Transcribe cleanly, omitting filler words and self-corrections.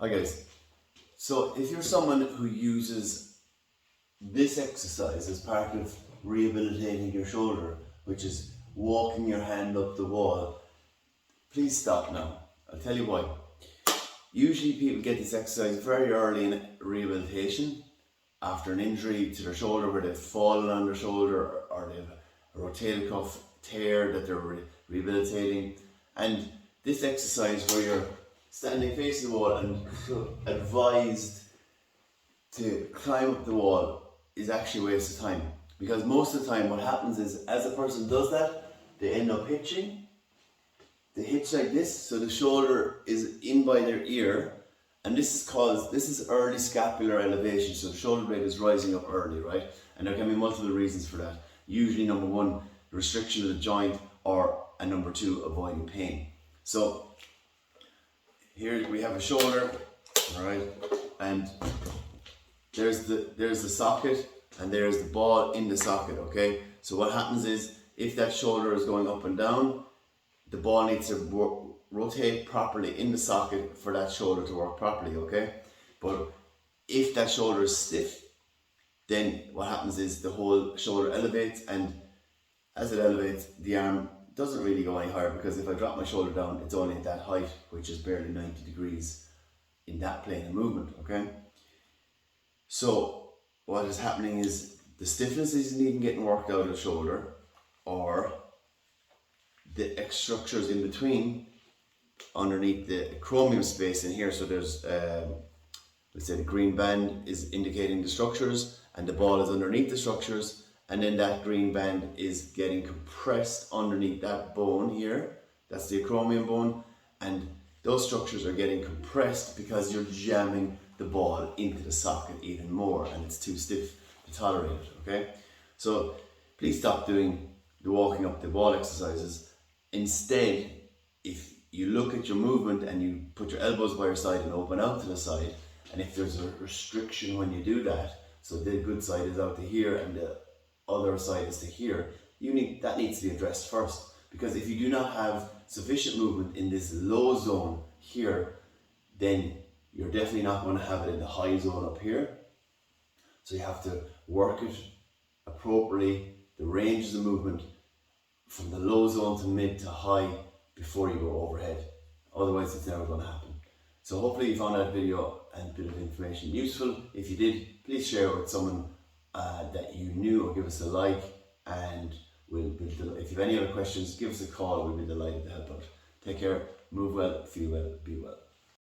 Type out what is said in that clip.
Hi guys, so if you're someone who uses this exercise as part of rehabilitating your shoulder, which is walking your hand up the wall, please stop now. I'll tell you why. Usually people get this exercise very early in rehabilitation after an injury to their shoulder where they've fallen on their shoulder or they've a rotator cuff tear that they're rehabilitating. And this exercise where you're standing facing the wall and advised to climb up the wall is actually a waste of time, because most of the time what happens is as a person does that, they end up hitching. They hitch like this, so the shoulder is in by their ear, and this is early scapular elevation, so the shoulder blade is rising up early, right? And there can be multiple reasons for that. Usually number one, restriction of the joint, and number two, avoiding pain. So here we have a shoulder, all right, and there's the socket and there's the ball in the socket, okay? So what happens is if that shoulder is going up and down, the ball needs to rotate properly in the socket for that shoulder to work properly, okay? But if that shoulder is stiff, then what happens is the whole shoulder elevates, and as it elevates, the arm doesn't really go any higher, because if I drop my shoulder down, it's only at that height, which is barely 90 degrees in that plane of movement, okay? So what is happening is the stiffness isn't even getting worked out of the shoulder, or the structures in between underneath the acromion space in here. So there's, let's say the green band is indicating the structures and the ball is underneath the structures, and then that green band is getting compressed underneath that bone here. That's the acromion bone, and those structures are getting compressed because you're jamming the ball into the socket even more and it's too stiff to tolerate it, okay? So please stop doing the walking up the wall exercises. Instead, if you look at your movement and you put your elbows by your side and open out to the side, and if there's a restriction when you do that, so the good side is out to here and the other side is to here, that needs to be addressed first. Because if you do not have sufficient movement in this low zone here, then you're definitely not going to have it in the high zone up here. So you have to work it appropriately, the ranges of movement from the low zone to mid to high before you go overhead. Otherwise it's never going to happen. So hopefully you found that video and bit of information useful. If you did, please share it with someone that you knew, or give us a like, and if you have any other questions, give us a call. We'll be delighted to help out. Take care, move well, feel well, be well.